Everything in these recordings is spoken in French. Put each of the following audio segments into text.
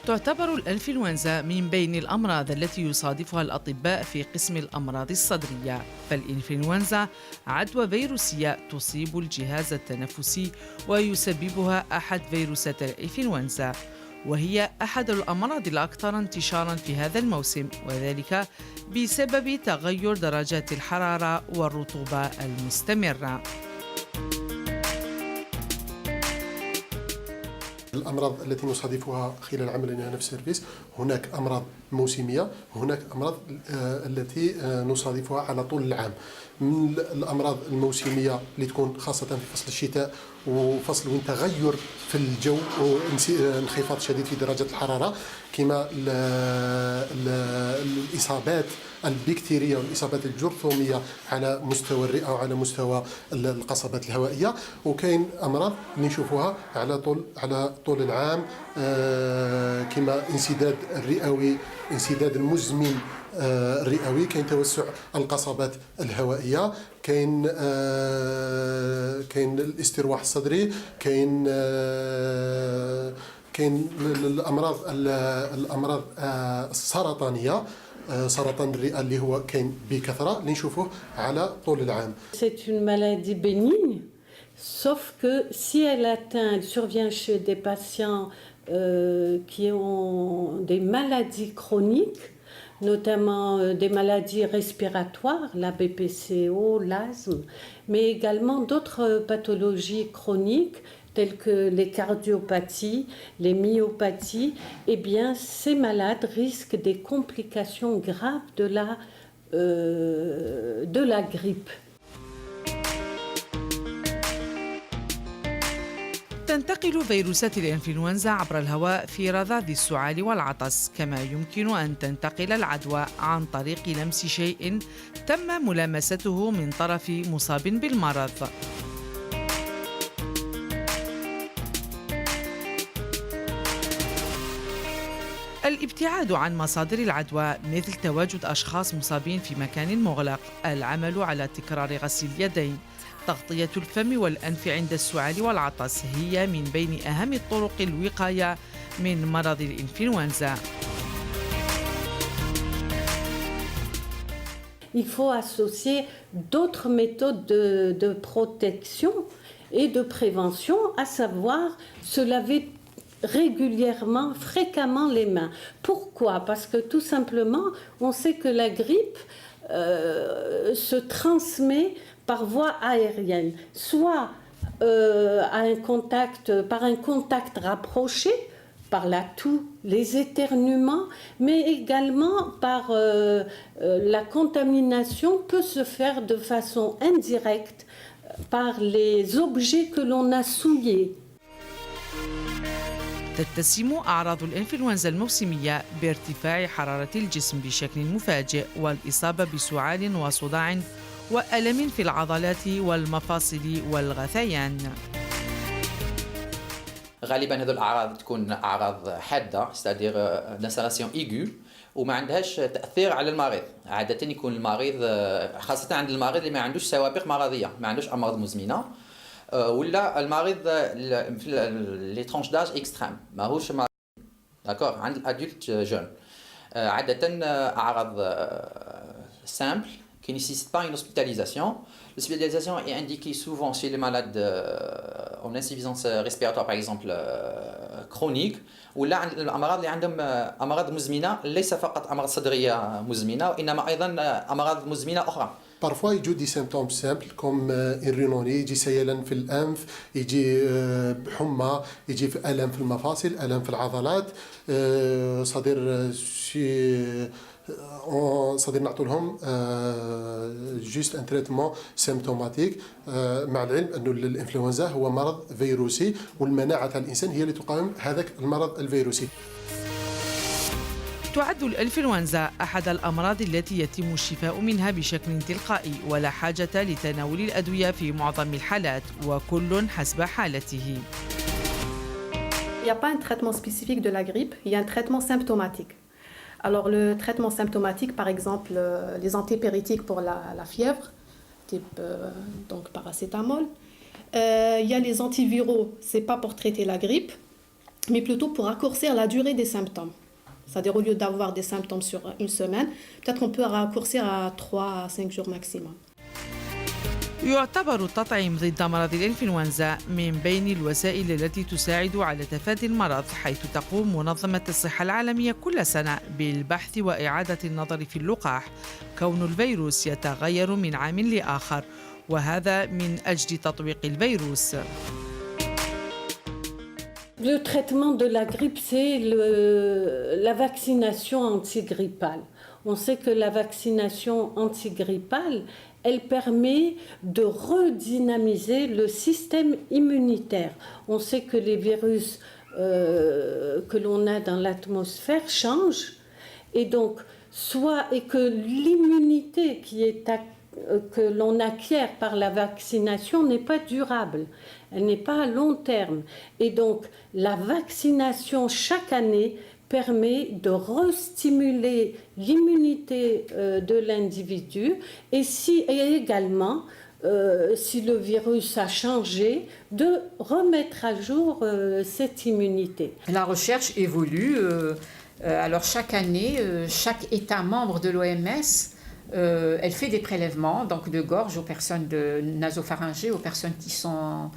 تعتبر الإنفلونزا من بين الأمراض التي يصادفها الأطباء في قسم الأمراض الصدرية، فالإنفلونزا عدوى فيروسية تصيب الجهاز التنفسي ويسببها أحد فيروسات الإنفلونزا، وهي أحد الأمراض الأكثر انتشاراً في هذا الموسم، وذلك بسبب تغير درجات الحرارة والرطوبة المستمرة. الأمراض التي نصادفها خلال عملنا هنا في السيرفيس، هناك أمراض موسمية، هناك أمراض التي نصادفها على طول العام. من الأمراض الموسمية اللي تكون خاصة في فصل الشتاء وفصل وين تغير في الجو وانخفاض شديد في درجة الحرارة، كما الإصابات البكتيرية والإصابات الجرثومية على مستوى الرئة وعلى مستوى القصبات الهوائية. وكاين أمراض اللي نشوفوها على طول العام، كما انسداد الرئوي، انسداد المزمن الرئوي، كاين توسع القصبات الهوائية، كاين الاسترواح الصدري، كاين الأمراض السرطانية، سرطان الرئة اللي هو كاين بكثرة اللي نشوفوه على طول العام. C'est une maladie bénigne, sauf que si elle survient chez des patients qui ont des maladies chroniques, notamment des maladies respiratoires, la BPCO, l'asthme, mais également d'autres pathologies chroniques telles que les cardiopathies, les myopathies, eh bien ces malades risquent des complications graves de la grippe. تنتقل فيروسات الإنفلونزا عبر الهواء في رذاذ السعال والعطس، كما يمكن أن تنتقل العدوى عن طريق لمس شيء تم ملامسته من طرف مصاب بالمرض. الابتعاد عن مصادر العدوى مثل تواجد أشخاص مصابين في مكان مغلق، العمل على تكرار غسيل اليدين، تغطية الفم والأنف عند السعال والعطس هي من بين أهم الطرق الوقاية من مرض الإنفلونزا. Il faut associer d'autres méthodes de protection et de prévention, à savoir se laver régulièrement, fréquemment les mains. Pourquoi? Parce que tout simplement, on sait que la grippe se transmet par voie aérienne, soit par un contact rapproché, par la toux, les éternuements, mais également par la contamination peut se faire de façon indirecte par les objets que l'on a souillés. تتسم أعراض الإنفلونزا الموسمية بارتفاع حرارة الجسم بشكل مفاجئ والإصابة بسعال وصداع وألم في العضلات والمفاصل والغثيان. غالبا هذه الأعراض تكون أعراض حادة، c'est-à-dire d'installation aiguë، وما عندهاش تأثير على المريض. عادة يكون المريض، خاصة عند المريض اللي ما عندوش سوابق مرضية، ما عندوش أمراض مزمنة، ولا المريض في لي ترونش داج اكستريم، ماهوش مريض داكور. عند الادولت جون عادة أعراض simple qui ne nécessite pas une hospitalisation. L'hospitalisation est indiquée souvent chez les malades en insuffisance respiratoire par exemple chronique، ولا عند الأمراض اللي عندهم أمراض مزمنة، ليس فقط أمراض صدرية مزمنة وإنما أيضا أمراض مزمنة أخرى. Parfois يجوا دي سيمبتوم سامبل كوم الرينوني، يجي سيلان في الأنف، يجي حمى، يجي في ألم في المفاصل، ألم في العضلات، صدير نعطوا لهم جوست ان تريتمون سيمبتوماتيك، مع العلم أنه الإنفلونزا هو مرض فيروسي والمناعة تاع الإنسان هي اللي تقاوم هذاك المرض الفيروسي. تعد الإنفلونزا أحد الأمراض التي يتم الشفاء منها بشكل تلقائي ولا حاجة لتناول الأدوية في معظم الحالات، وكل حسب حالته. Il n'y a pas un traitement spécifique de la grippe, il y a un traitement symptomatique. Alors le traitement symptomatique, par exemple les antipyrétiques pour la fièvre, type paracétamol. Il y a les antiviraux, c'est pas pour traiter la grippe. mais plutôt pour raccourcir la durée des symptômes. C'est-à-dire, au lieu d'avoir des symptômes sur une semaine, peut-être on peut raccourcir à 3 à 5 jours maximum. يعتبر التطعيم ضد مرض الإنفلونزا من بين الوسائل التي تساعد على تفادي المرض، حيث تقوم منظمة الصحة العالمية كل سنة بالبحث وإعادة النظر في اللقاح، كون الفيروس يتغير من عام لآخر، وهذا من أجل تطويق الفيروس. Le traitement de la grippe, c'est la vaccination antigrippale. On sait que la vaccination antigrippale, elle permet de redynamiser le système immunitaire. On sait que les virus que l'on a dans l'atmosphère changent et donc que l'immunité que l'on acquiert par la vaccination n'est pas durable, elle n'est pas à long terme. Et donc la vaccination chaque année permet de restimuler l'immunité de l'individu et également, si le virus a changé, de remettre à jour cette immunité. La recherche évolue. Alors chaque année, chaque État membre de l'OMS, elle fait des prélèvements donc de gorge aux personnes nasopharyngées, aux personnes qui sont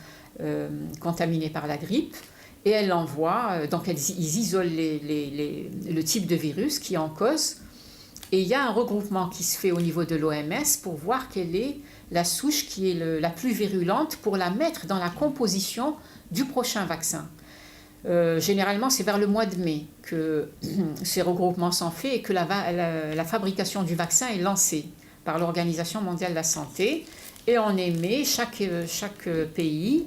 contaminées par la grippe. Et elle l'envoie, donc ils isolent le type de virus qui est en cause. Et il y a un regroupement qui se fait au niveau de l'OMS pour voir quelle est la souche qui est la plus virulente pour la mettre dans la composition du prochain vaccin. Généralement, c'est vers le mois de mai que ces regroupements sont faits et que la fabrication du vaccin est lancée par l'Organisation mondiale de la santé. Et en mai, chaque pays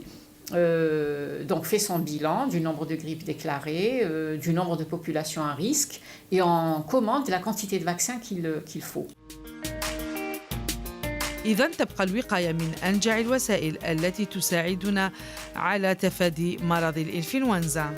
donc fait son bilan du nombre de grippes déclarées, du nombre de populations à risque et en commande la quantité de vaccins qu'il faut. إذن تبقى الوقاية من أنجع الوسائل التي تساعدنا على تفادي مرض الإنفلونزا.